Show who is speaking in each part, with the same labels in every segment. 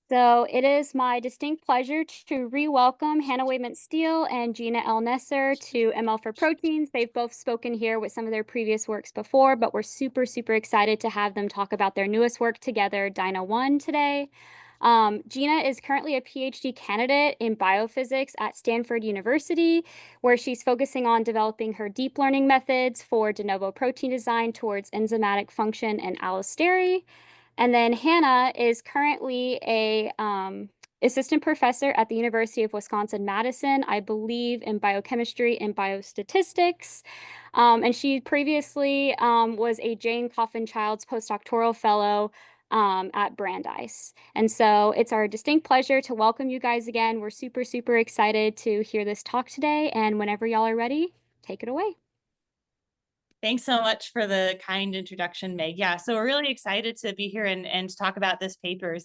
Speaker 1: So it is my distinct pleasure to re-welcome Hannah Wayman-Steele and Gina L. Nesser to ML for Proteins. They've both spoken here with some of their previous works before, but we're super, super excited to have them talk about their newest work together, Dino 1, today. Gina is currently a PhD candidate in biophysics at Stanford University, where she's focusing on developing her deep learning methods for de novo protein design towards enzymatic function and allostery. And then Hannah is currently a assistant professor at the University of Wisconsin-Madison, I believe in biochemistry and biostatistics. And she previously was a Jane Coffin Childs postdoctoral fellow at Brandeis. And so it's our distinct pleasure to welcome you guys again. We're super, super excited to hear this talk today. And whenever y'all are ready, take it away.
Speaker 2: Thanks so much for the kind introduction, Meg. Yeah, so we're really excited to be here and talk about this paper.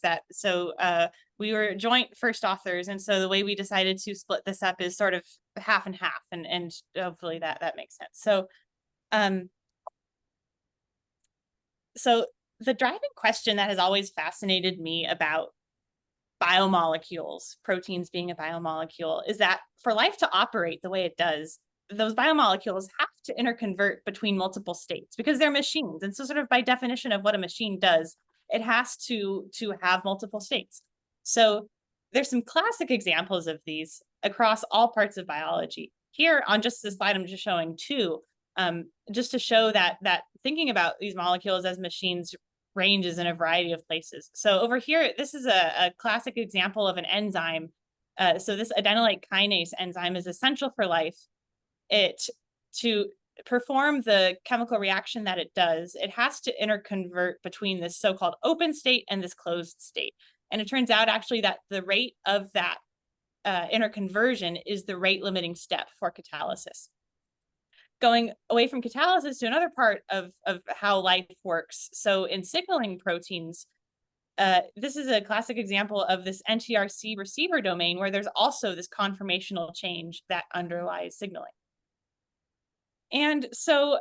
Speaker 2: We were joint first authors, and so the way we decided to split this up is sort of half and half, and hopefully that makes sense. So the driving question that has always fascinated me about biomolecules, proteins being a biomolecule, is that for life to operate the way it does, those biomolecules have to interconvert between multiple states because they're machines. And so sort of by definition of what a machine does, it has to have multiple states. So there's some classic examples of these across all parts of biology. Here on just this slide, I'm just showing two, just to show that thinking about these molecules as machines ranges in a variety of places. So over here, this is a classic example of an enzyme. So this adenylate kinase enzyme is essential for life. To perform the chemical reaction that it does, it has to interconvert between this so-called open state and this closed state. And it turns out actually that the rate of that interconversion is the rate limiting step for catalysis. Going away from catalysis to another part of how life works. So in signaling proteins, this is a classic example of this NTRC receiver domain where there's also this conformational change that underlies signaling. And so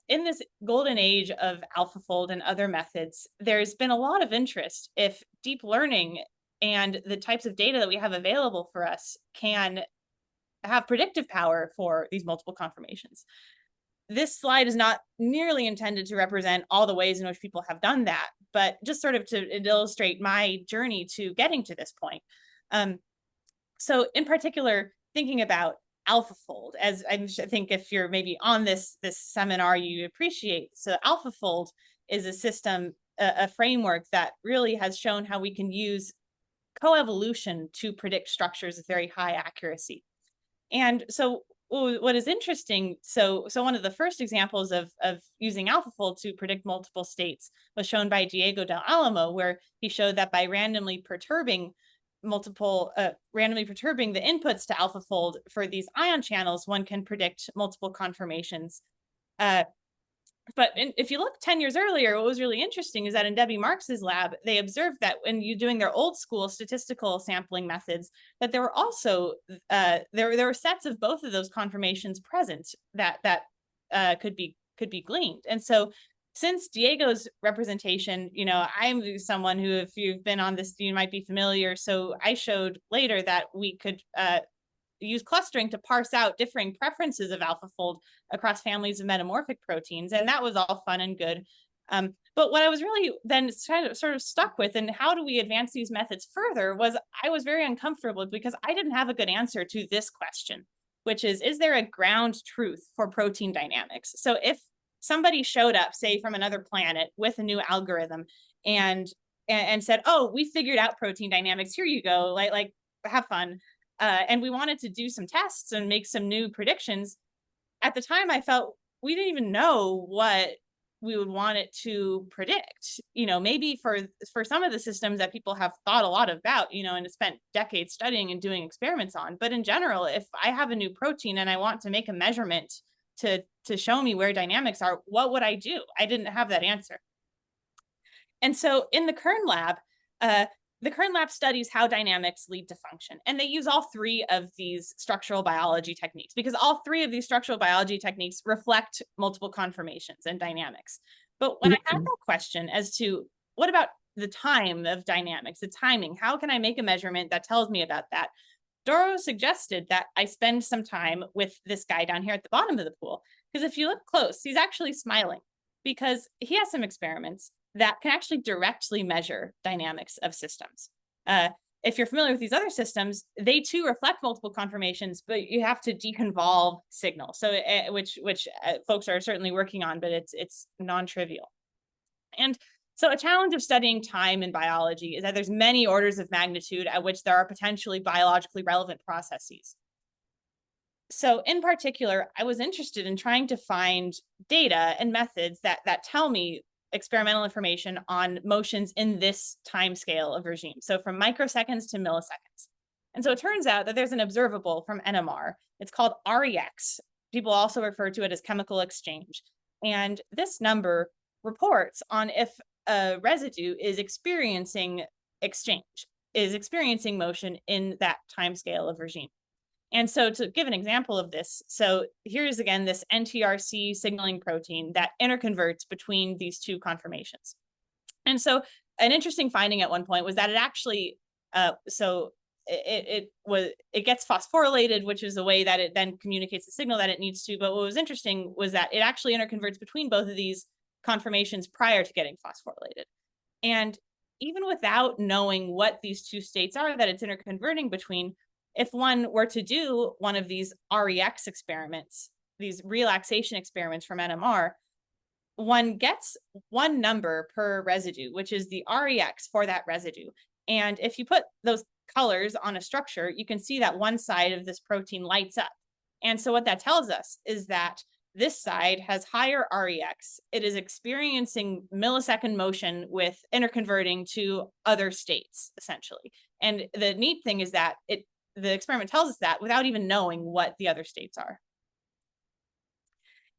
Speaker 2: in this golden age of AlphaFold and other methods, there's been a lot of interest if deep learning and the types of data that we have available for us can have predictive power for these multiple conformations. This slide is not nearly intended to represent all the ways in which people have done that, but just sort of to illustrate my journey to getting to this point. So in particular, thinking about AlphaFold, as I think if you're maybe on this seminar, you appreciate. So AlphaFold is a system, a framework that really has shown how we can use coevolution to predict structures with very high accuracy. And so what is interesting, so one of the first examples of using AlphaFold to predict multiple states was shown by Diego del Alamo, where he showed that by randomly perturbing the inputs to AlphaFold for these ion channels, one can predict multiple conformations. But if you look 10 years earlier, what was really interesting is that in Debbie Marks's lab, they observed that when you're doing their old school statistical sampling methods, that there were also, there were sets of both of those conformations present that could be gleaned. And so since Diego's representation, I'm someone who, if you've been on this, you might be familiar. So I showed later that we could use clustering to parse out differing preferences of AlphaFold across families of metamorphic proteins. And that was all fun and good. But what I was really then sort of stuck with, and how do we advance these methods further, was I was very uncomfortable because I didn't have a good answer to this question, which is there a ground truth for protein dynamics? So if somebody showed up, say from another planet with a new algorithm and said, oh, we figured out protein dynamics, here you go, like have fun. And we wanted to do some tests and make some new predictions. At the time, I felt we didn't even know what we would want it to predict. Maybe for some of the systems that people have thought a lot about, and have spent decades studying and doing experiments on. But in general, if I have a new protein and I want to make a measurement to show me where dynamics are, what would I do? I didn't have that answer. And so in the Kern lab, studies how dynamics lead to function. And they use all three of these structural biology techniques because all three of these structural biology techniques reflect multiple conformations and dynamics. But when I had that question as to what about the time of dynamics, the timing. How can I make a measurement that tells me about that? Doro suggested that I spend some time with this guy down here at the bottom of the pool, because if you look close, he's actually smiling because he has some experiments that can actually directly measure dynamics of systems. If you're familiar with these other systems, they too reflect multiple conformations, but you have to deconvolve signal. So, which folks are certainly working on, but it's non-trivial. And so, a challenge of studying time in biology is that there's many orders of magnitude at which there are potentially biologically relevant processes. So, in particular, I was interested in trying to find data and methods that tell me experimental information on motions in this time scale of regime. So from microseconds to milliseconds. And so it turns out that there's an observable from NMR. It's called REX. People also refer to it as chemical exchange. And this number reports on if a residue is experiencing exchange, is experiencing motion in that time scale of regime. And so to give an example of this, so here's again this NTRC signaling protein that interconverts between these two conformations. And so an interesting finding at one point was that it actually, it gets phosphorylated, which is the way that it then communicates the signal that it needs to. But what was interesting was that it actually interconverts between both of these conformations prior to getting phosphorylated. And even without knowing what these two states are that it's interconverting between, if one were to do one of these REX experiments, these relaxation experiments from NMR, one gets one number per residue, which is the REX for that residue. And if you put those colors on a structure, you can see that one side of this protein lights up. And so what that tells us is that this side has higher REX. It is experiencing millisecond motion with interconverting to other states, essentially. And the neat thing is that the experiment tells us that without even knowing what the other states are.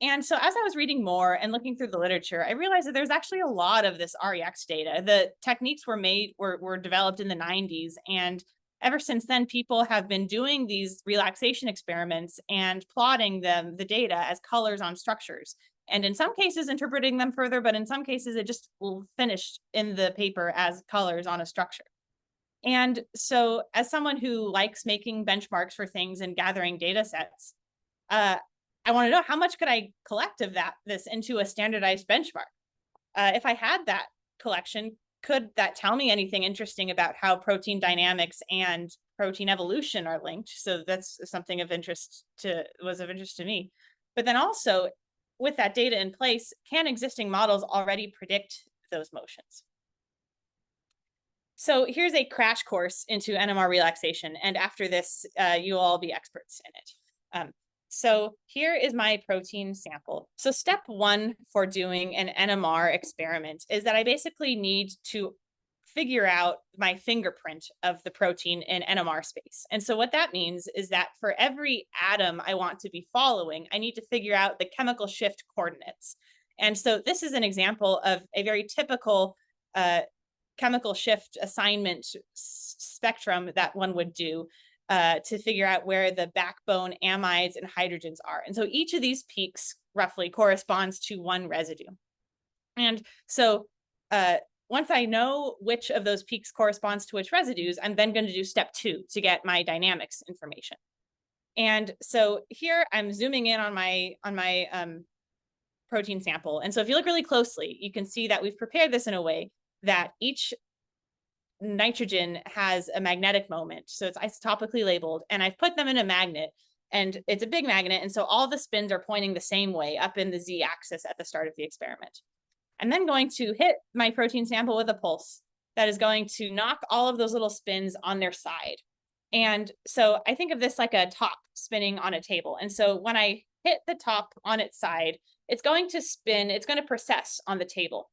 Speaker 2: And so as I was reading more and looking through the literature, I realized that there's actually a lot of this REX data. The techniques were developed in the 90s. And ever since then, people have been doing these relaxation experiments and plotting the data as colors on structures. And in some cases, interpreting them further, but in some cases, it just finished in the paper as colors on a structure. And so as someone who likes making benchmarks for things and gathering data sets, I want to know how much could I collect of this into a standardized benchmark? If I had that collection, could that tell me anything interesting about how protein dynamics and protein evolution are linked? So that's something was of interest to me. But then also with that data in place, can existing models already predict those motions? So here's a crash course into NMR relaxation. And after this, you'll all be experts in it. So here is my protein sample. So step one for doing an NMR experiment is that I basically need to figure out my fingerprint of the protein in NMR space. And so what that means is that for every atom I want to be following, I need to figure out the chemical shift coordinates. And so this is an example of a very typical chemical shift assignment spectrum that one would do to figure out where the backbone amides and hydrogens are. And so each of these peaks roughly corresponds to one residue. And so once I know which of those peaks corresponds to which residues, I'm then going to do step two to get my dynamics information. And so here I'm zooming in on my protein sample. And so if you look really closely, you can see that we've prepared this in a way that each nitrogen has a magnetic moment. So it's isotopically labeled, and I've put them in a magnet, and it's a big magnet. And so all the spins are pointing the same way up in the Z-axis at the start of the experiment. I'm then going to hit my protein sample with a pulse that is going to knock all of those little spins on their side. And so I think of this like a top spinning on a table. And so when I hit the top on its side, it's going to spin, it's going to precess on the table.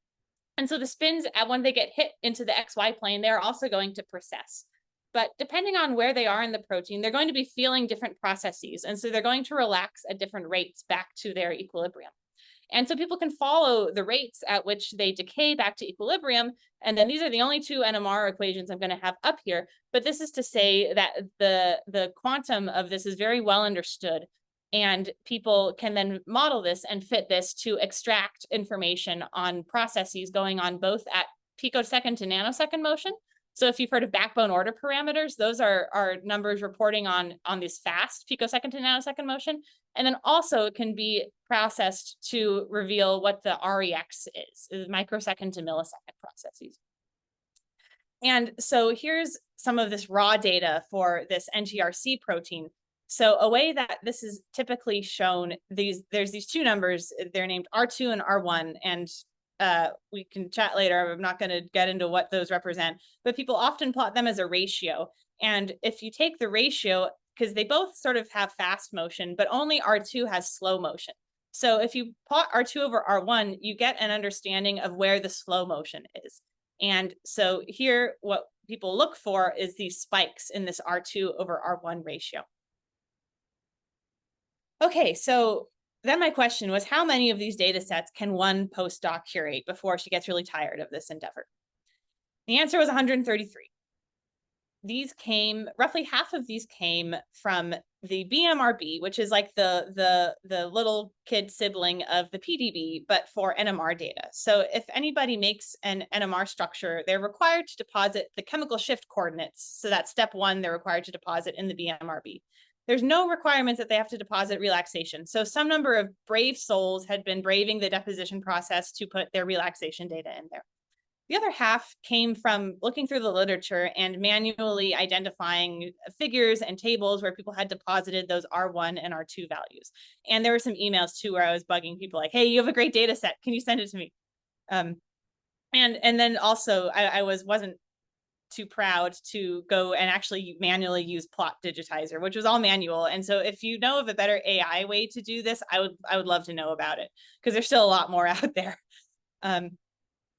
Speaker 2: And so the spins, when they get hit into the XY plane, they're also going to precess. But depending on where they are in the protein, they're going to be feeling different processes. And so they're going to relax at different rates back to their equilibrium. And so people can follow the rates at which they decay back to equilibrium. And then these are the only two NMR equations I'm going to have up here. But this is to say that the quantum of this is very well understood. And people can then model this and fit this to extract information on processes going on both at picosecond to nanosecond motion. So if you've heard of backbone order parameters, those are numbers reporting on this fast picosecond to nanosecond motion. And then also it can be processed to reveal what the REX is microsecond to millisecond processes. And so here's some of this raw data for this NTRC protein. So a way that this is typically shown, there's these two numbers, they're named R2 and R1, and we can chat later. I'm not going to get into what those represent, but people often plot them as a ratio. And if you take the ratio, because they both sort of have fast motion, but only R2 has slow motion. So if you plot R2 over R1, you get an understanding of where the slow motion is. And so here, what people look for is these spikes in this R2 over R1 ratio. Okay, so then my question was, how many of these data sets can one postdoc curate before she gets really tired of this endeavor? The answer was 133. These came, roughly half of these came from the BMRB, which is like the little kid sibling of the PDB, but for NMR data. So if anybody makes an NMR structure, they're required to deposit the chemical shift coordinates. So that's step one, they're required to deposit in the BMRB. There's no requirements that they have to deposit relaxation. So some number of brave souls had been braving the deposition process to put their relaxation data in there. The other half came from looking through the literature and manually identifying figures and tables where people had deposited those R1 and R2 values. And there were some emails too where I was bugging people like, hey, you have a great data set. Can you send it to me? And then also I wasn't too proud to go and actually manually use plot digitizer, which was all manual. And so if you know of a better AI way to do this, I would love to know about it, because there's still a lot more out there.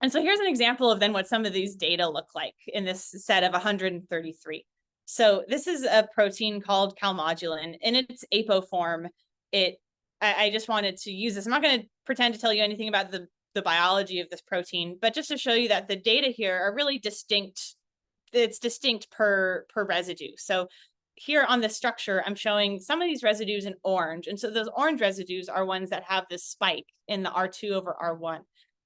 Speaker 2: And so here's an example of then what some of these data look like in this set of 133. So this is a protein called calmodulin. In its apo form, I just wanted to use this. I'm not going to pretend to tell you anything about the biology of this protein, but just to show you that the data here are really distinct. It's distinct per residue. So here on the structure, I'm showing some of these residues in orange. And so those orange residues are ones that have this spike in the R2 over R1.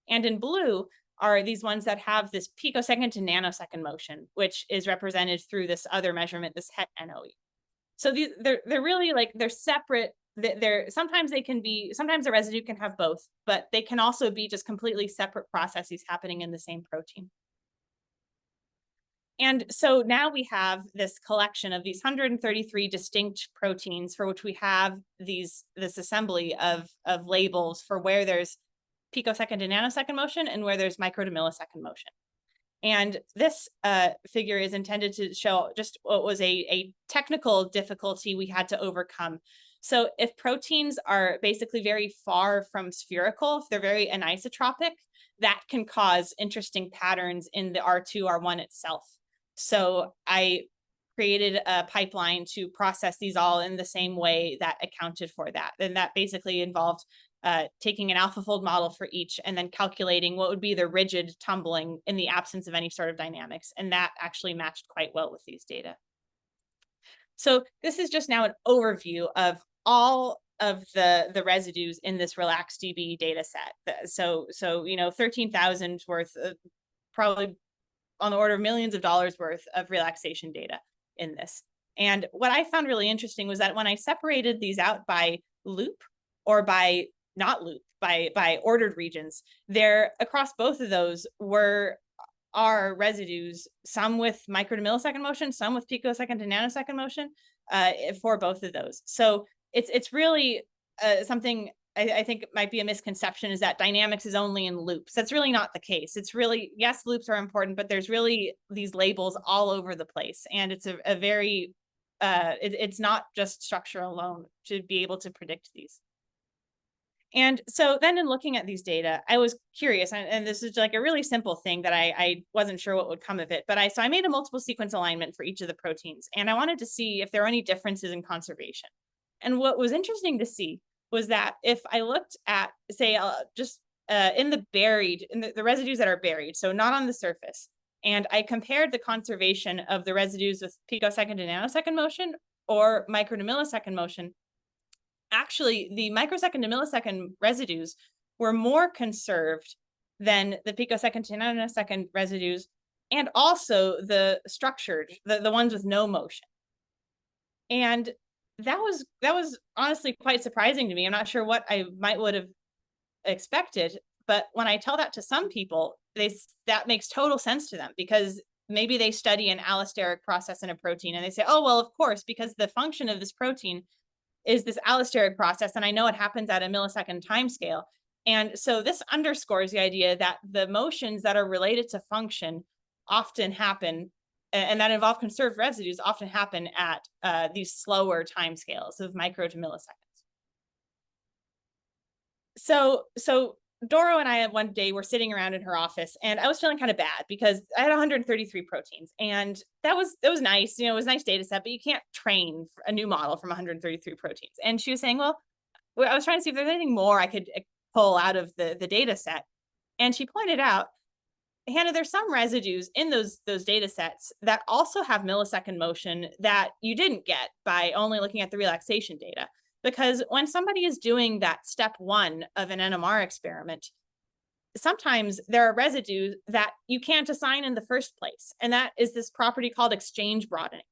Speaker 2: And in blue are these ones that have this picosecond to nanosecond motion, which is represented through this other measurement, this het NOE. So they're really like, they're separate. Sometimes the residue can have both, but they can also be just completely separate processes happening in the same protein. And so now we have this collection of these 133 distinct proteins for which we have this assembly of labels for where there's picosecond to nanosecond motion and where there's micro to millisecond motion. And this figure is intended to show just what was a technical difficulty we had to overcome. So if proteins are basically very far from spherical, if they're very anisotropic, that can cause interesting patterns in the R2, R1 itself. So I created a pipeline to process these all in the same way that accounted for that. And that basically involved taking an AlphaFold model for each and then calculating what would be the rigid tumbling in the absence of any sort of dynamics. And that actually matched quite well with these data. So this is just now an overview of all of the residues in this RelaxDB data set. So 13,000 worth of, probably on the order of millions of dollars worth of relaxation data in this. And what I found really interesting was that when I separated these out by loop or by not loop, by ordered regions, there across both of those are residues, some with micro to millisecond motion, some with picosecond to nanosecond motion for both of those. So it's really something I think it might be a misconception, is that dynamics is only in loops. That's really not the case. It's really, yes, loops are important, but there's really these labels all over the place. And it's a very, it's not just structure alone to be able to predict these. And so then in looking at these data, I was curious, and this is like a really simple thing that I wasn't sure what would come of it, but I made a multiple sequence alignment for each of the proteins, and I wanted to see if there were any differences in conservation. And what was interesting to see was that if I looked at, say, in the residues that are buried, so not on the surface, and I compared the conservation of the residues with picosecond to nanosecond motion or micro to millisecond motion, actually, the microsecond to millisecond residues were more conserved then the picosecond to nanosecond residues, and also the structured, the ones with no motion. And that was honestly quite surprising to me. I'm not sure what I would have expected, but when I tell that to some people, that makes total sense to them, because maybe they study an allosteric process in a protein and they say, oh, well, of course, because the function of this protein is this allosteric process, and I know it happens at a millisecond time scale. And so this underscores the idea that the motions that are related to function often happen, and that involve conserved residues, often happen at these slower time scales of micro to milliseconds. So Doro and I one day were sitting around in her office, and I was feeling kind of bad because I had 133 proteins, and that was nice. You know, it was a nice data set, but you can't train a new model from 133 proteins. And she was saying, well, I was trying to see if there's anything more I could pull out of the data set. And she pointed out, Hannah, there's some residues in those data sets that also have millisecond motion that you didn't get by only looking at the relaxation data. Because when somebody is doing that step one of an NMR experiment, sometimes there are residues that you can't assign in the first place. And that is this property called exchange-broadening.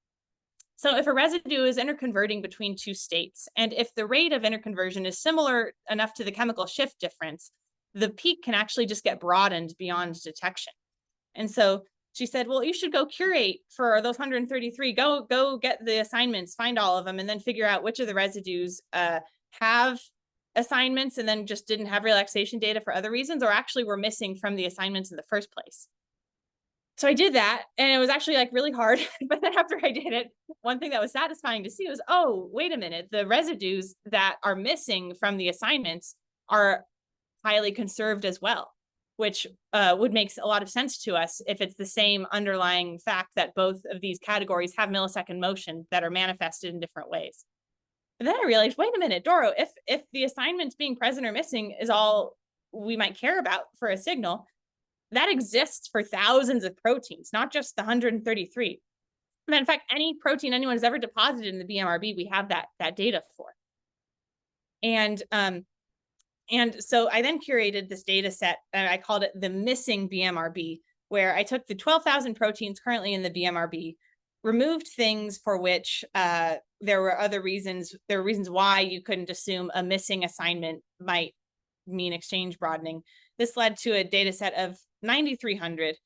Speaker 2: So if a residue is interconverting between two states, and if the rate of interconversion is similar enough to the chemical shift difference, the peak can actually just get broadened beyond detection. And so she said, well, you should go curate for those 133. Go get the assignments, find all of them, and then figure out which of the residues have assignments and then just didn't have relaxation data for other reasons, or actually were missing from the assignments in the first place. So I did that, and it was actually like really hard. But then after I did it, one thing that was satisfying to see was, oh, wait a minute, the residues that are missing from the assignments are highly conserved as well, which would make a lot of sense to us if it's the same underlying fact that both of these categories have millisecond motion that are manifested in different ways. And then I realized, wait a minute, Doro, if the assignments being present or missing is all we might care about for a signal, that exists for thousands of proteins, not just the 133. And in fact, any protein anyone has ever deposited in the BMRB, we have that data for. And so I then curated this data set, and I called it the missing BMRB, where I took the 12,000 proteins currently in the BMRB, removed things for which there were other reasons. There were reasons why you couldn't assume a missing assignment might mean exchange broadening. This led to a data set of 9,300,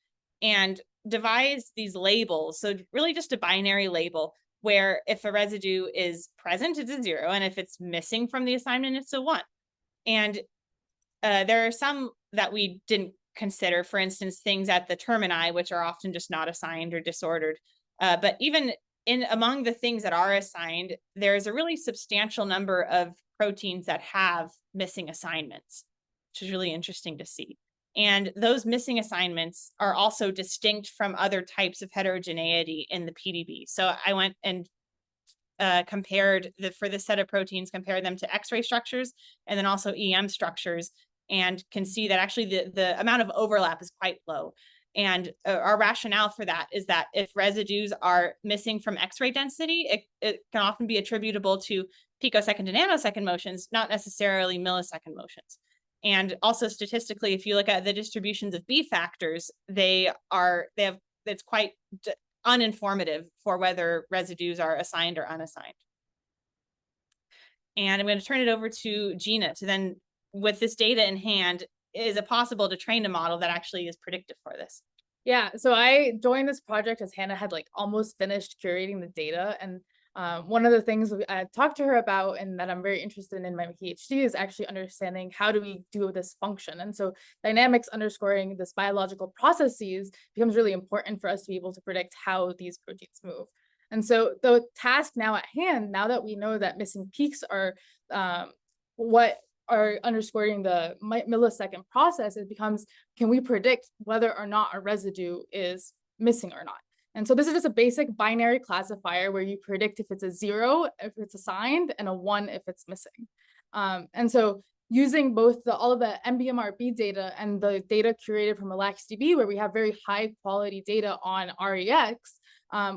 Speaker 2: and devised these labels. So really just a binary label, where if a residue is present, it's a 0, and if it's missing from the assignment, it's a 1. And there are some that we didn't consider, for instance, things at the termini, which are often just not assigned or disordered. But even among the things that are assigned, there's a really substantial number of proteins that have missing assignments, which is really interesting to see. And those missing assignments are also distinct from other types of heterogeneity in the PDB. So I went and compared for this set of proteins, compared them to X-ray structures and then also EM structures, and can see that actually the amount of overlap is quite low. And our rationale for that is that if residues are missing from X-ray density, it can often be attributable to picosecond to nanosecond motions, not necessarily millisecond motions. And also statistically, if you look at the distributions of B factors, it's quite uninformative for whether residues are assigned or unassigned. And I'm going to turn it over to Gina to then, with this data in hand, is it possible to train a model that actually is predictive for this?
Speaker 3: Yeah, so I joined this project as Hannah had like almost finished curating the data. And one of the things I talked to her about and that I'm very interested in my PhD is actually understanding how do we do this function. And so dynamics underscoring this biological processes becomes really important for us to be able to predict how these proteins move. And so the task now at hand, now that we know that missing peaks are what are underscoring the millisecond process, it becomes, can we predict whether or not a residue is missing or not? And so this is just a basic binary classifier where you predict if it's a 0 if it's assigned and a 1 if it's missing. And so using both all of the MBMRB data and the data curated from RelaxDB, where we have very high quality data on REX,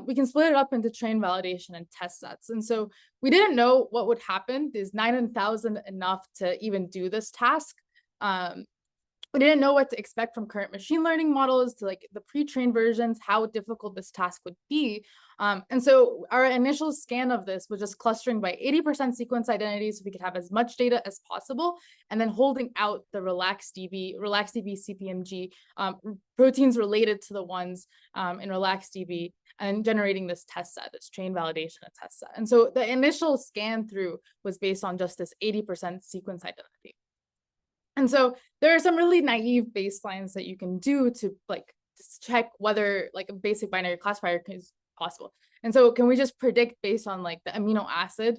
Speaker 3: we can split it up into train validation and test sets. And so we didn't know what would happen. Is 9,000 enough to even do this task? we didn't know what to expect from current machine learning models to like the pre-trained versions, how difficult this task would be. And so our initial scan of this was just clustering by 80% sequence identity so we could have as much data as possible, and then holding out the RelaxDB CPMG proteins related to the ones in RelaxDB, and generating this test set, this train validation and test set. And so the initial scan through was based on just this 80% sequence identity. And so there are some really naive baselines that you can do to like check whether like a basic binary classifier is possible. And so can we just predict based on like the amino acid,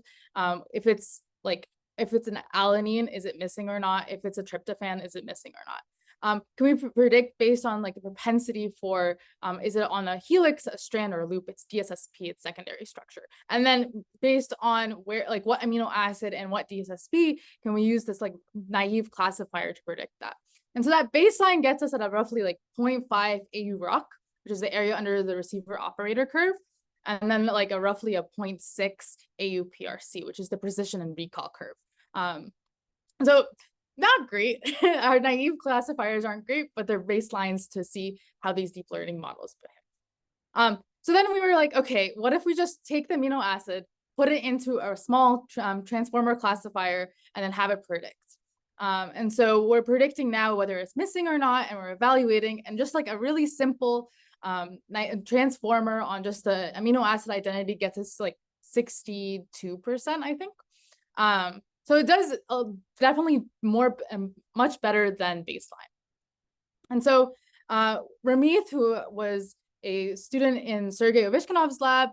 Speaker 3: if it's an alanine, is it missing or not? If it's a tryptophan, is it missing or not? Can we predict based on like the propensity for, is it on a helix, a strand, or a loop? It's DSSP, its secondary structure. And then based on where, like what amino acid and what DSSP, can we use this like naive classifier to predict that? And so that baseline gets us at a roughly like 0.5 AU rock, which is the area under the receiver operator curve. And then like a roughly a 0.6 AU PRC, which is the precision and recall curve. So not great. Our naive classifiers aren't great, but they're baselines to see how these deep learning models behave. So then we were like, okay, what if we just take the amino acid, put it into a small transformer classifier, and then have it predict? And so we're predicting now whether it's missing or not, and we're evaluating, and just like a really simple transformer on just the amino acid identity gets us like 62%, I think. So it does definitely much better than baseline. And so Ramith, who was a student in Sergei Ovishkinov's lab,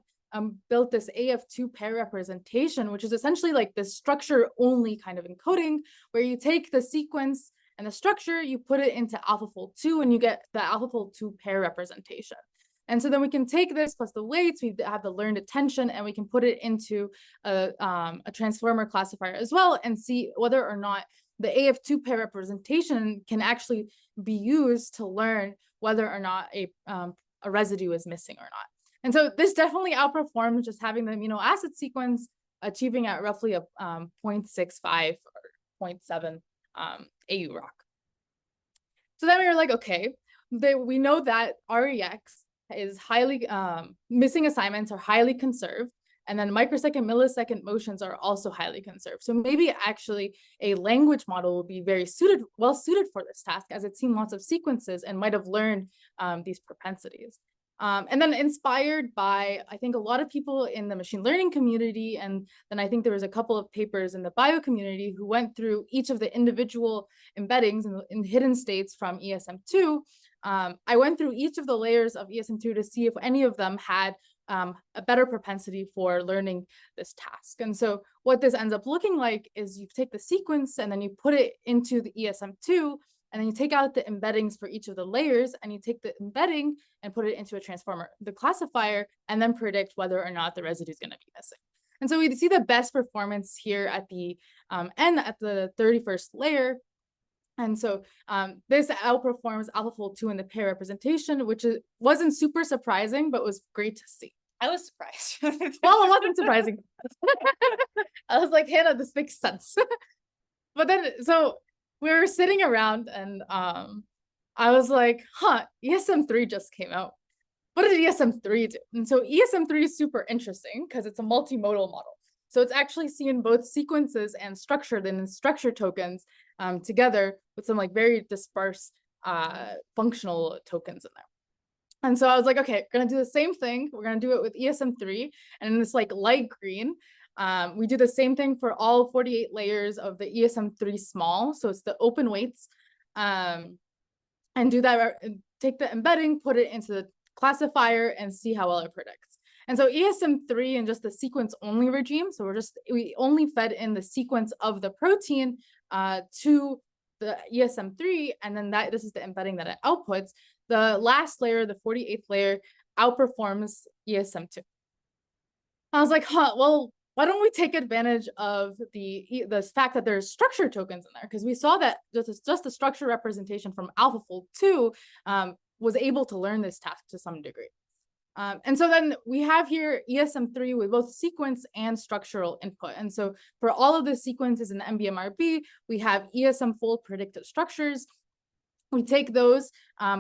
Speaker 3: built this AF2 pair representation, which is essentially like this structure only kind of encoding, where you take the sequence and the structure, you put it into AlphaFold 2, and you get the AlphaFold 2 pair representation. And so then we can take this plus the weights, we have the learned attention, and we can put it into a transformer classifier as well, and see whether or not the AF2 pair representation can actually be used to learn whether or not a residue is missing or not. And so this definitely outperforms just having the amino acid sequence, achieving at roughly a 0.65 or 0.7 AU rock. So then we were like, okay, we know that REX is highly, missing assignments are highly conserved, and then microsecond, millisecond motions are also highly conserved. So maybe actually a language model would be very well suited for this task, as it's seen lots of sequences and might have learned these propensities. And then inspired by, I think, a lot of people in the machine learning community, and then I think there was a couple of papers in the bio community who went through each of the individual embeddings in hidden states from ESM2. I went through each of the layers of ESM2 to see if any of them had a better propensity for learning this task. And so what this ends up looking like is you take the sequence and then you put it into the ESM2, and then you take out the embeddings for each of the layers, and you take the embedding and put it into a transformer, the classifier, and then predict whether or not the residue is going to be missing. And so we see the best performance here at the end, at the 31st layer. And so this outperforms AlphaFold 2 in the pair representation, which wasn't super surprising, but was great to see.
Speaker 2: I was surprised.
Speaker 3: Well, it wasn't surprising. I was like, Hannah, this makes sense. But then, so we were sitting around, and I was like, ESM3 just came out. What did ESM3 do? And so ESM3 is super interesting because it's a multimodal model. So it's actually seeing both sequences and structured and structured tokens together with some like very dispersed functional tokens in there. And so I was like, okay, we're gonna do the same thing. We're gonna do it with ESM3, and in this like light green, we do the same thing for all 48 layers of the ESM3 small. So it's the open weights, and do that, take the embedding, put it into the classifier, and see how well it predicts. And so ESM3 and just the sequence only regime. So we only fed in the sequence of the protein to the ESM3, and then this is the embedding that it outputs. The last layer, the 48th layer, outperforms ESM2. I was like, well, why don't we take advantage of the fact that there's structure tokens in there? Because we saw that just the structure representation from AlphaFold 2 was able to learn this task to some degree. And so then we have here ESM3 with both sequence and structural input. And so for all of the sequences in the BMRB, we have ESM fold predictive structures. we take those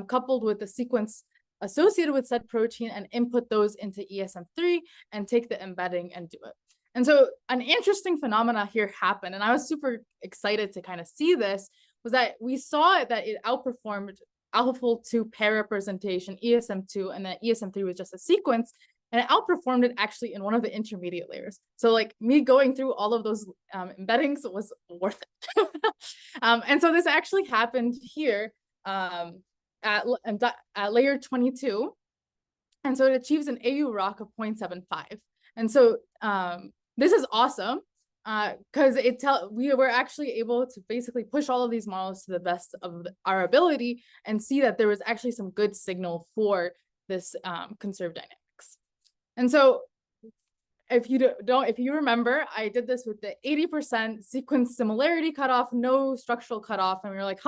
Speaker 3: coupled with the sequence associated with said protein and input those into ESM3 and take the embedding and do it. And so an interesting phenomena here happened, and I was super excited to kind of see this, was that we saw that it outperformed AlphaFold2 pair representation, ESM2, and then ESM3 was just a sequence, and it outperformed it actually in one of the intermediate layers. So like me going through all of those embeddings was worth it. And so this actually happened here at layer 22. And so it achieves an AU ROC of 0.75. And so this is awesome because we were actually able to basically push all of these models to the best of our ability and see that there was actually some good signal for this conserved dynamics. And so if you remember, I did this with the 80% sequence similarity cutoff, no structural cutoff. And we were like,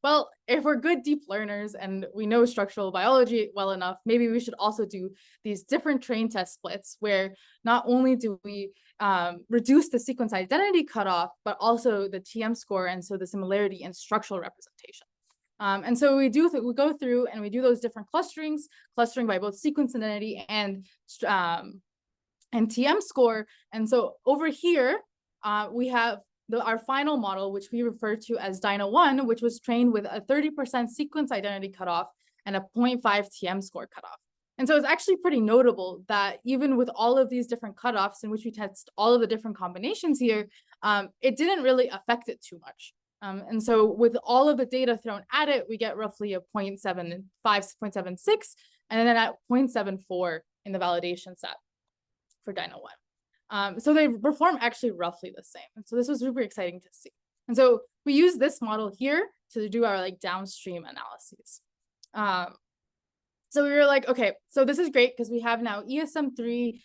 Speaker 3: well, if we're good deep learners and we know structural biology well enough, maybe we should also do these different train test splits where not only do we reduce the sequence identity cutoff, but also the TM score, and so the similarity and structural representation. And so we go through and we do those different clustering by both sequence identity and TM score. And so over here, we have our final model, which we refer to as Dino 1, which was trained with a 30% sequence identity cutoff and a 0.5 TM score cutoff. And so it's actually pretty notable that even with all of these different cutoffs in which we test all of the different combinations here, it didn't really affect it too much. And so with all of the data thrown at it, we get roughly a 0.75, 0.76, and then at 0.74 in the validation set for Dino 1. So they perform actually roughly the same. And so this was super exciting to see. And so we use this model here to do our like downstream analyses. So we were like, okay, so this is great because we have now ESM3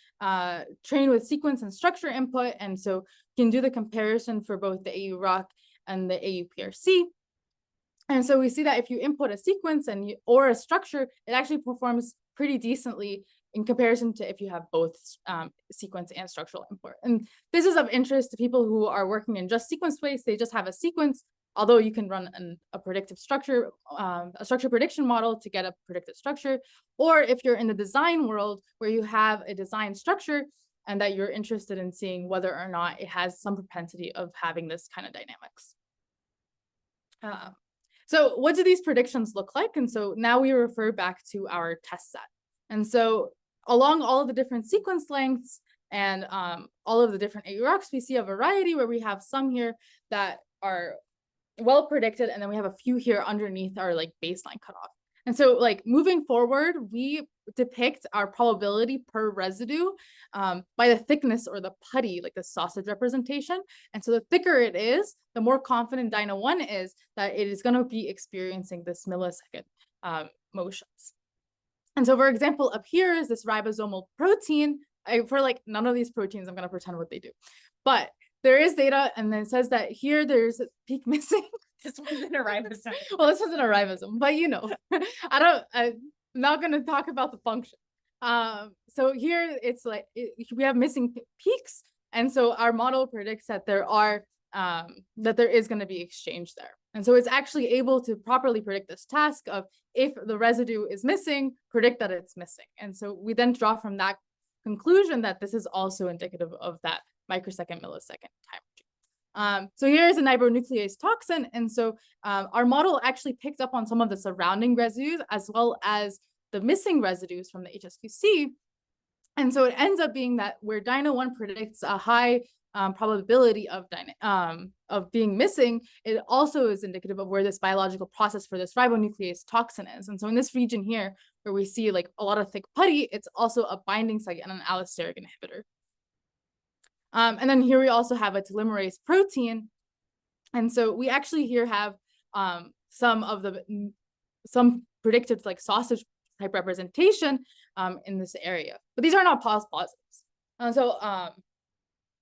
Speaker 3: trained with sequence and structure input. And so you can do the comparison for both the AU ROC and the AU PRC. And so we see that if you input a sequence or a structure, it actually performs pretty decently in comparison to if you have both sequence and structural input. And this is of interest to people who are working in just sequence space. They just have a sequence, although you can run a predictive structure, a structure prediction model to get a predictive structure. Or if you're in the design world where you have a design structure and that you're interested in seeing whether or not it has some propensity of having this kind of dynamics. So what do these predictions look like? And so now we refer back to our test set. And so along all of the different sequence lengths and all of the different AU ROCs, we see a variety where we have some here that are well predicted, and then we have a few here underneath our like baseline cutoff. And so like moving forward, we depict our probability per residue by the thickness or the putty, like the sausage representation. And so the thicker it is, the more confident Dino 1 is that it is going to be experiencing this millisecond motions. And so for example, up here is this ribosomal protein. For like none of these proteins, I'm going to pretend what they do. But there is data, and then it says that here there's a peak missing.
Speaker 2: This wasn't a ribosome.
Speaker 3: Well, this wasn't a ribosome, but you know, I'm not going to talk about the function. So here it's like we have missing peaks, and so our model predicts that there is going to be exchange there. And so it's actually able to properly predict this task of if the residue is missing, predict that it's missing. And so we then draw from that conclusion that this is also indicative of that microsecond, millisecond time regime. So here is a ribonuclease toxin. And so our model actually picked up on some of the surrounding residues as well as the missing residues from the HSQC. And so it ends up being that where Dino 1 predicts a high probability of being missing, it also is indicative of where this biological process for this ribonuclease toxin is. And so in this region here, where we see like a lot of thick putty, it's also a binding site and an allosteric inhibitor. And then here we also have a telomerase protein. And so we actually here have some predicted like sausage type representation in this area, but these are not false positives. So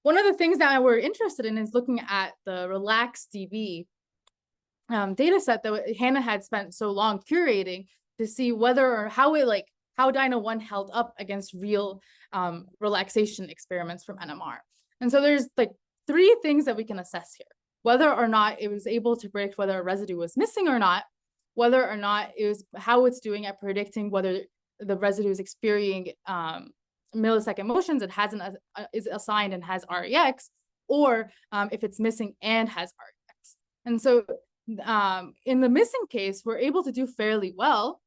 Speaker 3: one of the things that we're interested in is looking at the RelaxDB data set that Hannah had spent so long curating to see whether or how Dino 1 held up against real relaxation experiments from NMR. And so there's like 3 things that we can assess here: whether or not it was able to predict whether a residue was missing or not, whether or not how it's doing at predicting whether the residue is experiencing millisecond motions and is assigned and has REX, or if it's missing and has REX. And so in the missing case, we're able to do fairly well,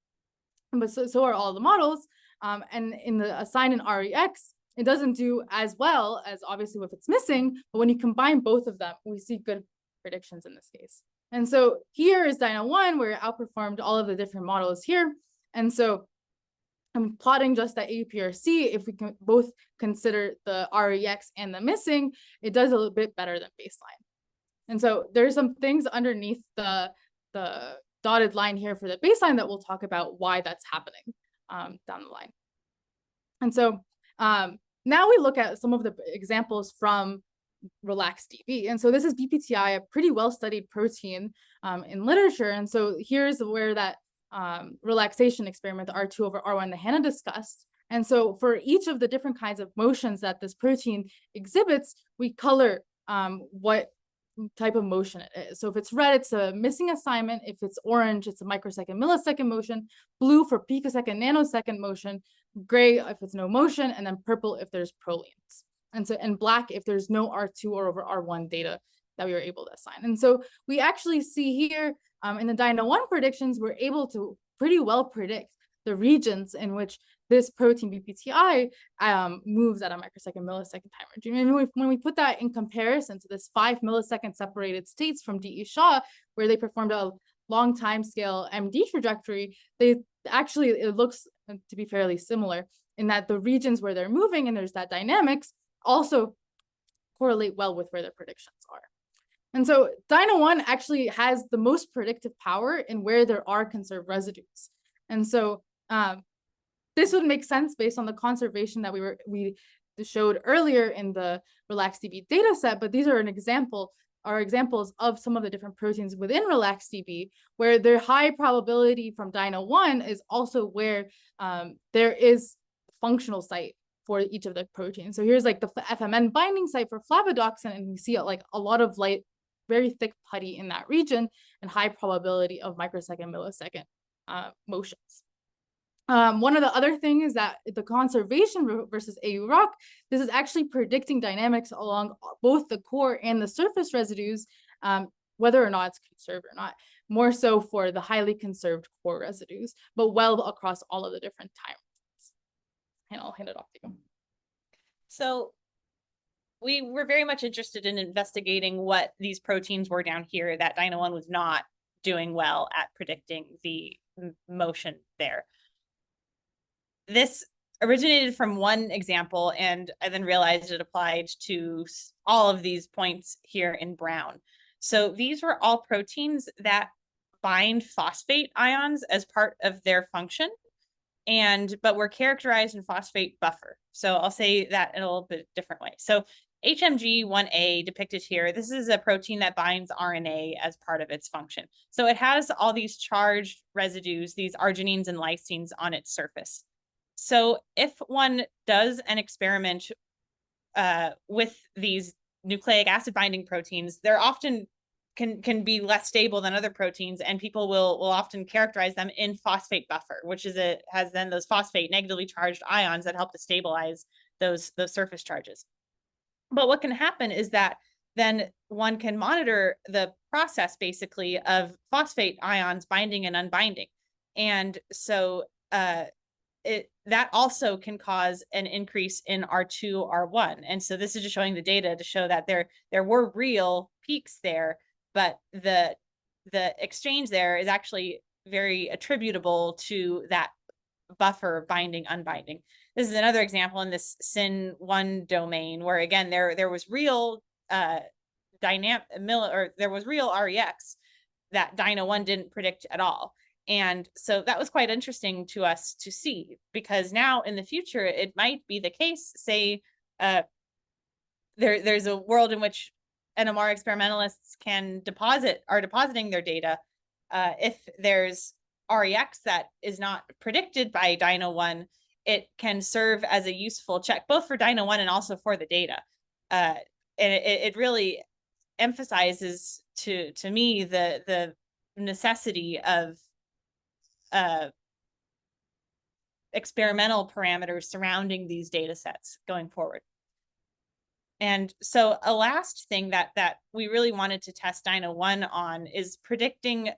Speaker 3: but so are all the models. And in the assigned and REX, it doesn't do as well as obviously if it's missing, but when you combine both of them, we see good predictions in this case. And so here is Dino 1, where it outperformed all of the different models here. And so I'm plotting just that APRC. If we can both consider the REX and the missing, it does a little bit better than baseline. And so there's some things underneath the dotted line here for the baseline that we'll talk about why that's happening down the line. And so now we look at some of the examples from RelaxDB. And so this is BPTI, a pretty well-studied protein in literature. And so here's where that relaxation experiment, the R2 over R1 that Hannah discussed. And so for each of the different kinds of motions that this protein exhibits, we color what type of motion it is. So if it's red, it's a missing assignment. If it's orange, it's a microsecond, millisecond motion. Blue for picosecond, nanosecond motion. Gray if it's no motion, and then purple if there's prolines. And so, and black if there's no R2 or over R1 data that we were able to assign. And so we actually see here in the Dino 1 predictions, we're able to pretty well predict the regions in which this protein BPTI moves at a microsecond, millisecond time regime. And when we put that in comparison to this 5 millisecond separated states from D.E. Shaw, where they performed a long time scale MD trajectory, it looks to be fairly similar in that the regions where they're moving and there's that dynamics also correlate well with where their predictions are. And so Dino 1 actually has the most predictive power in where there are conserved residues. And so this would make sense based on the conservation that we showed earlier in the RelaxDB data set, but these are examples of some of the different proteins within RelaxDB where their high probability from Dino 1 is also where there is functional site for each of the proteins. So here's like the FMN binding site for flavodoxin, and we see like a lot of light, very thick putty in that region and high probability of microsecond, millisecond motions. One of the other things is that the conservation versus AU-ROC, this is actually predicting dynamics along both the core and the surface residues, whether or not it's conserved or not, more so for the highly conserved core residues, but well across all of the different time. And I'll hand it off to you.
Speaker 2: So we were very much interested in investigating what these proteins were down here that Dino 1 was not doing well at predicting the motion there. This originated from one example, and I then realized it applied to all of these points here in brown. So these were all proteins that bind phosphate ions as part of their function, but were characterized in phosphate buffer. So I'll say that in a little bit different way. So HMG1A depicted here, this is a protein that binds RNA as part of its function. So it has all these charged residues, these arginines and lysines on its surface. So if one does an experiment with these nucleic acid binding proteins, they're often can be less stable than other proteins, and people will often characterize them in phosphate buffer, which has then those phosphate negatively charged ions that help to stabilize those surface charges. But what can happen is that then one can monitor the process basically of phosphate ions binding and unbinding. And so that also can cause an increase in R2, R1. And so this is just showing the data to show that there were real peaks there, but the exchange there is actually very attributable to that buffer binding, unbinding. This is another example in this SYN1 domain where, again, there was real there was real REX that Dino 1 didn't predict at all. And so that was quite interesting to us to see, because now in the future, it might be the case, say, there's a world in which NMR experimentalists are depositing their data. If there's REX that is not predicted by Dino 1, it can serve as a useful check, both for Dino 1 and also for the data. And it really emphasizes to me the necessity of experimental parameters surrounding these data sets going forward. And so a last thing that we really wanted to test Dino 1 on is predicting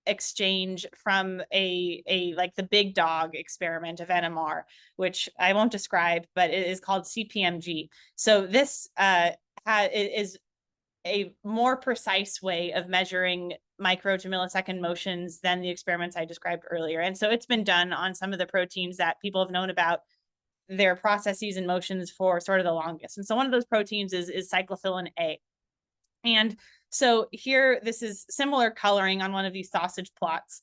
Speaker 2: exchange from like the big dog experiment of NMR, which I won't describe, but it is called CPMG. So this is a more precise way of measuring micro to millisecond motions than the experiments I described earlier. And so it's been done on some of the proteins that people have known about their processes and motions for sort of the longest. And so one of those proteins is cyclophilin A. And so here, this is similar coloring on one of these sausage plots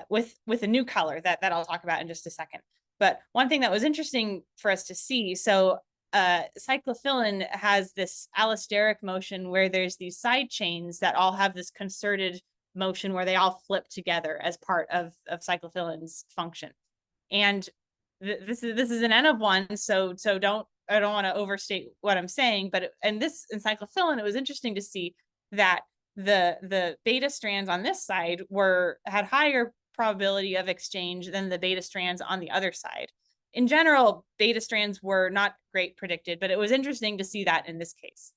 Speaker 2: with a new color that I'll talk about in just a second. But one thing that was interesting for us to see, so cyclophilin has this allosteric motion where there's these side chains that all have this concerted motion where they all flip together as part of cyclophilin's function. And this is an N of 1, so I don't want to overstate what I'm saying, but in cyclophilin, it was interesting to see that the beta strands on this side had higher probability of exchange than the beta strands on the other side. In general, beta strands were not great predicted, but it was interesting to see that in this case.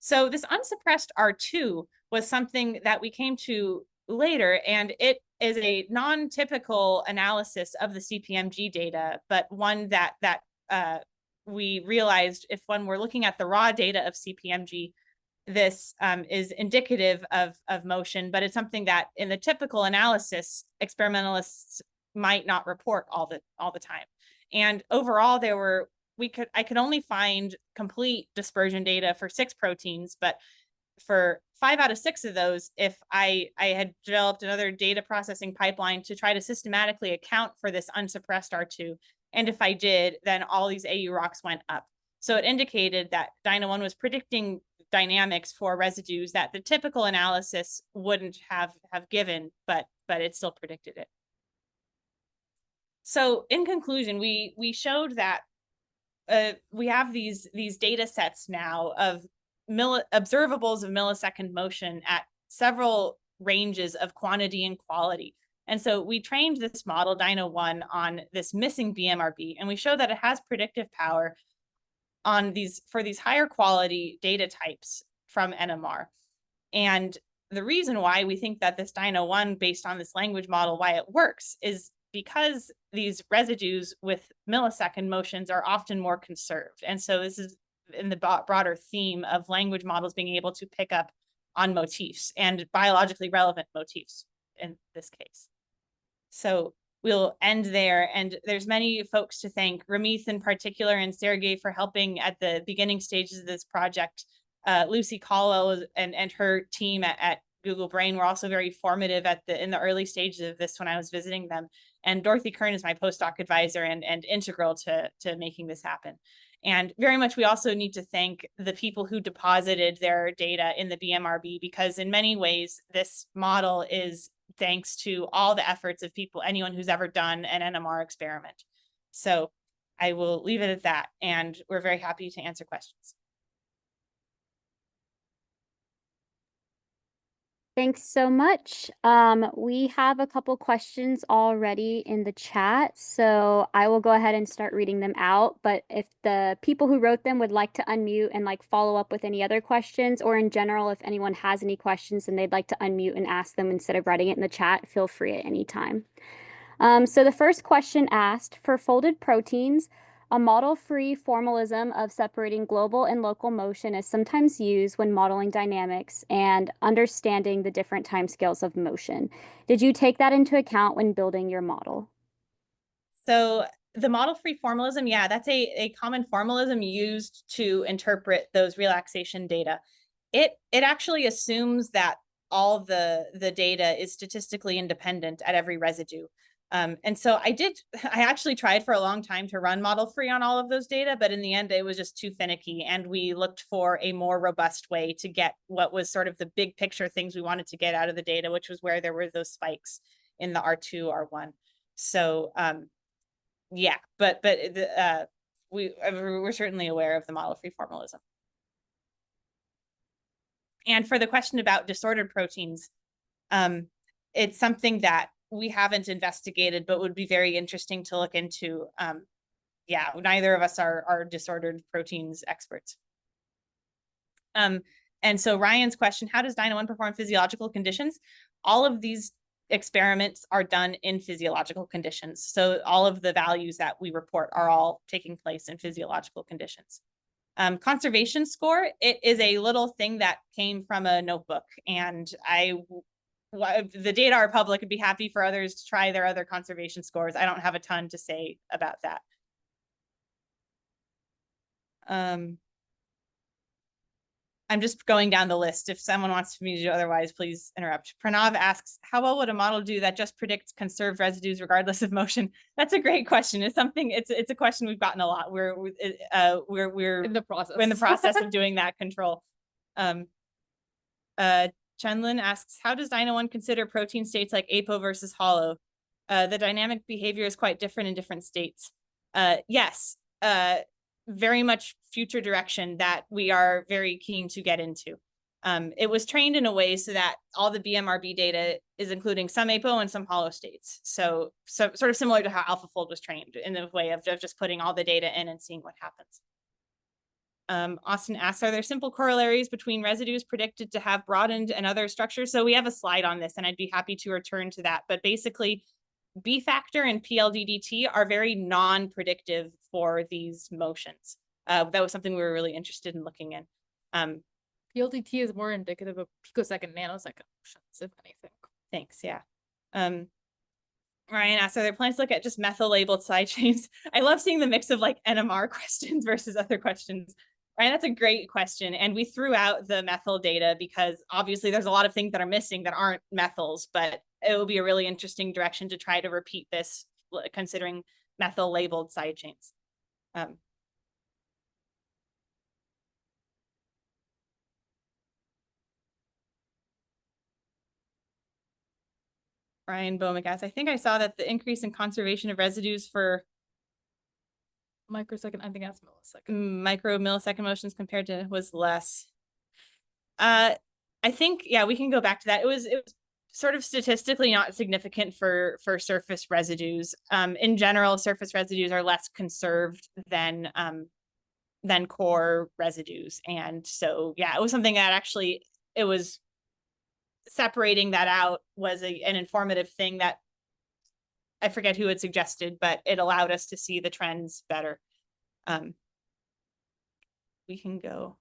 Speaker 2: So this unsuppressed R2 was something that we came to later, and it is a non-typical analysis of the CPMG data, but one that we realized if when we're looking at the raw data of CPMG, this is indicative of motion, but it's something that in the typical analysis, experimentalists might not report all the time. And overall, I could only find complete dispersion data for 6 proteins, but for 5 out of 6 of those, if I had developed another data processing pipeline to try to systematically account for this unsuppressed R2, and if I did, then all these AU rocks went up. So it indicated that Dino 1 was predicting dynamics for residues that the typical analysis wouldn't have given, but it still predicted it. So in conclusion, we showed that we have these data sets now of observables of millisecond motion at several ranges of quantity and quality. And so we trained this model, Dino 1, on this missing BMRB, and we show that it has predictive power for these higher quality data types from NMR. And the reason why we think that this Dino 1, based on this language model, why it works is because these residues with millisecond motions are often more conserved. And so this is in the broader theme of language models being able to pick up on motifs and biologically relevant motifs in this case. So we'll end there. And there's many folks to thank, Ramith in particular and Sergey for helping at the beginning stages of this project. Lucy Caldwell and her team at Google Brain were also very formative in the early stages of this when I was visiting them. And Dorothy Kern is my postdoc advisor and integral to making this happen. And very much we also need to thank the people who deposited their data in the BMRB, because in many ways this model is thanks to all the efforts of anyone who's ever done an NMR experiment. So I will leave it at that, and we're very happy to answer questions.
Speaker 1: Thanks so much. We have a couple questions already in the chat, so I will go ahead and start reading them out. But if the people who wrote them would like to unmute and follow up with any other questions, or in general, if anyone has any questions and they'd like to unmute and ask them instead of writing it in the chat, feel free at any time. So the first question asked, for folded proteins, a model-free formalism of separating global and local motion is sometimes used when modeling dynamics and understanding the different timescales of motion. Did you take that into account when building your model?
Speaker 2: So the model-free formalism, yeah, that's a common formalism used to interpret those relaxation data. It actually assumes that all the data is statistically independent at every residue. And so I actually tried for a long time to run model free on all of those data, but in the end, it was just too finicky. And we looked for a more robust way to get what was sort of the big picture things we wanted to get out of the data, which was where there were those spikes in the R2, R1. So yeah, but we're certainly aware of the model free formalism. And for the question about disordered proteins, it's something that we haven't investigated, but would be very interesting to look into. Yeah, neither of us are disordered proteins experts. And so Ryan's question, how does Dino 1 perform physiological conditions? All of these experiments are done in physiological conditions. So all of the values that we report are all taking place in physiological conditions. Conservation score, it is a little thing that came from a notebook, and the data are public. I'd be happy for others to try their other conservation scores. I don't have a ton to say about that. I'm just going down the list. If someone wants me to do otherwise, please interrupt. Pranav asks, how well would a model do that just predicts conserved residues regardless of motion? That's a great question. It's something, it's a question we've gotten a lot. We're
Speaker 3: in the process.
Speaker 2: We're in the process of doing that control. Chenlin asks, how does Dino 1 consider protein states like apo versus hollow? The dynamic behavior is quite different in different states. Yes, very much future direction that we are very keen to get into. It was trained in a way so that all the BMRB data is including some apo and some hollow states. So sort of similar to how AlphaFold was trained in the way of just putting all the data in and seeing what happens. Austin asks, are there simple corollaries between residues predicted to have broadened and other structures? So we have a slide on this, and I'd be happy to return to that. But basically, B factor and PLDDT are very non-predictive for these motions. That was something we were really interested in looking in.
Speaker 3: PLDT is more indicative of picosecond, nanosecond motions, if anything.
Speaker 2: Thanks, yeah. Ryan asks, are there plans to look at just methyl-labeled side chains? I love seeing the mix of like NMR questions versus other questions. Ryan, that's a great question. And we threw out the methyl data because obviously there's a lot of things that are missing that aren't methyls, but it will be a really interesting direction to try to repeat this, considering methyl-labeled side chains. Ryan Bomick asks, I think I saw that the increase in conservation of residues for
Speaker 3: Microsecond, I think that's millisecond.
Speaker 2: Millisecond motions compared to was less. I think, yeah, we can go back to that. It was sort of statistically not significant for surface residues. In general, surface residues are less conserved than core residues. And so, yeah, it was something that actually, it was separating that out was an informative thing that I forget who had suggested, but it allowed us to see the trends better. We can go.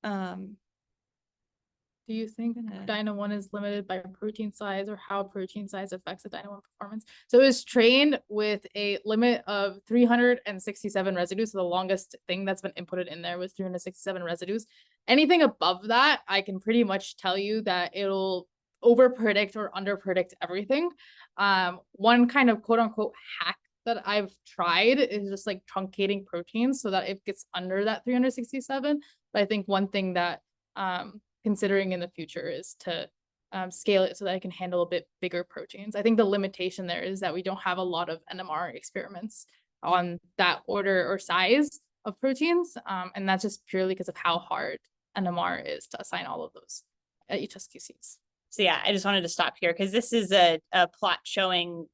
Speaker 3: Do you think Dino 1 is limited by protein size, or how protein size affects the Dino 1 performance? So it was trained with a limit of 367 residues. So the longest thing that's been inputted in there was 367 residues. Anything above that, I can pretty much tell you that it'll over predict or under predict everything. One kind of quote unquote hack that I've tried is just like truncating proteins so that it gets under that 367. But I think one thing that considering in the future is to scale it so that I can handle a bit bigger proteins. I think the limitation there is that we don't have a lot of NMR experiments on that order or size of proteins. And that's just purely because of how hard NMR is to assign all of those HSQCs.
Speaker 2: So yeah, I just wanted to stop here because this is a plot showing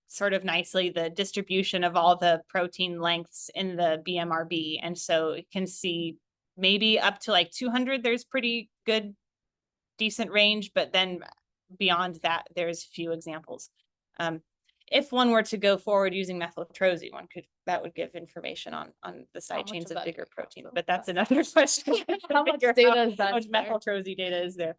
Speaker 2: sort of nicely the distribution of all the protein lengths in the BMRB. And so you can see maybe up to like 200, there's pretty good, decent range, but then beyond that, there's few examples. If one were to go forward using methyltrosy, that would give information on the side chains of bigger protein, but that's another question.
Speaker 3: How much data is that?
Speaker 2: How much methyltrosy data is there?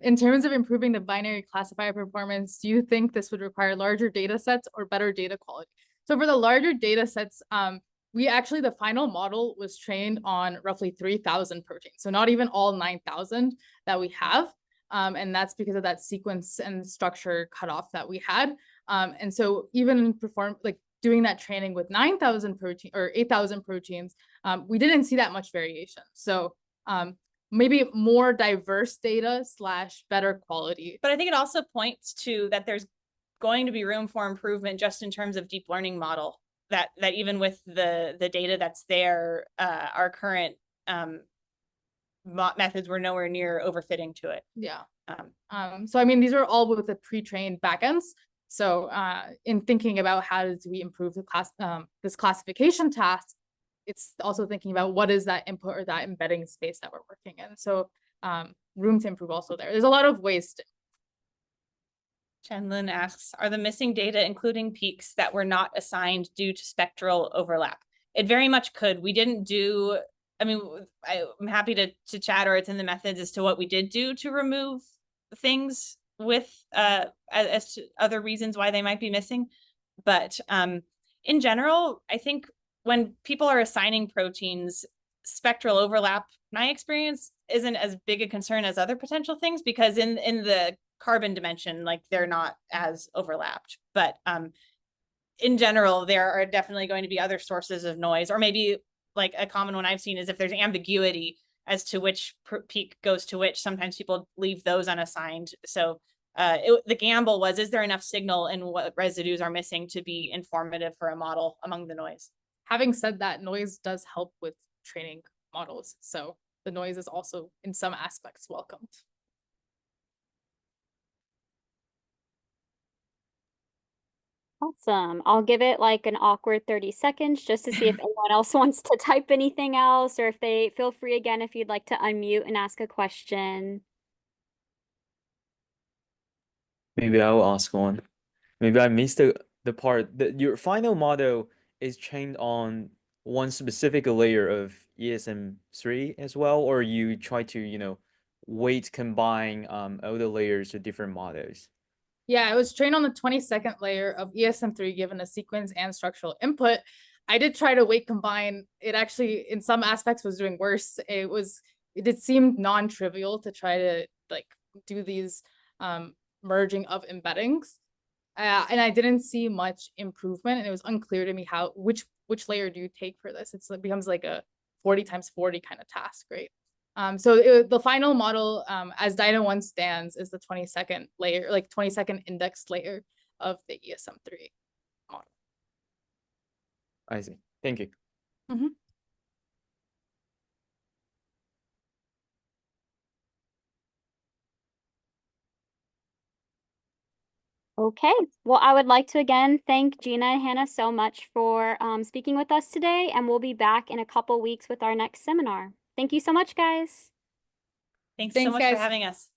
Speaker 3: In terms of improving the binary classifier performance, do you think this would require larger data sets or better data quality? So for the larger data sets, the final model was trained on roughly 3,000 proteins. So not even all 9,000 that we have. And that's because of that sequence and structure cutoff that we had. And so even doing that training with 9,000 protein or 8,000 proteins, we didn't see that much variation. So maybe more diverse data / better quality.
Speaker 2: But I think it also points to that there's going to be room for improvement just in terms of deep learning model, that even with the data that's there, our current methods were nowhere near overfitting to it.
Speaker 3: Yeah.
Speaker 2: Um,
Speaker 3: So I mean, these are all with the pre-trained backends. So in thinking about how do we improve the this classification task, it's also thinking about what is that input or that embedding space that we're working in. So room to improve also there. There's a lot of ways to.
Speaker 2: Chenlin asks, are the missing data including peaks that were not assigned due to spectral overlap? It very much could. We didn't do, I mean, I'm happy to chat, or it's in the methods as to what we did do to remove things with as to other reasons why they might be missing. But in general, I think when people are assigning proteins, spectral overlap, my experience, isn't as big a concern as other potential things, because in the carbon dimension, like, they're not as overlapped. But in general, there are definitely going to be other sources of noise, or maybe like a common one I've seen is if there's ambiguity as to which peak goes to which, sometimes people leave those unassigned. So the gamble was, is there enough signal in what residues are missing to be informative for a model among the noise?
Speaker 3: Having said that, noise does help with training models. So the noise is also in some aspects welcomed.
Speaker 1: Awesome. I'll give it like an awkward 30 seconds just to see if anyone else wants to type anything else, or if they feel free again if you'd like to unmute and ask a question.
Speaker 4: Maybe I will ask one. Maybe I missed the part that your final model is trained on one specific layer of ESM3 as well, or you try to, weight combine all the layers of different models?
Speaker 3: Yeah, it was trained on the 22nd layer of ESM3 given a sequence and structural input. I did try to weight combine. It actually, in some aspects, was doing worse. It seemed non-trivial to try to like do these merging of embeddings. And I didn't see much improvement, and it was unclear to me which layer do you take for this. It becomes like a 40 times 40 kind of task, right? So the final model, as Dino 1 stands, is the 22nd layer, like 22nd indexed layer of the ESM3 model.
Speaker 4: I see. Thank you.
Speaker 3: Mm-hmm.
Speaker 1: Okay, well, I would like to again thank Gina and Hannah so much for speaking with us today, and we'll be back in a couple weeks with our next seminar. Thank you so much, guys.
Speaker 2: Thanks so
Speaker 3: Thanks,
Speaker 2: much for
Speaker 3: guys.
Speaker 2: having us.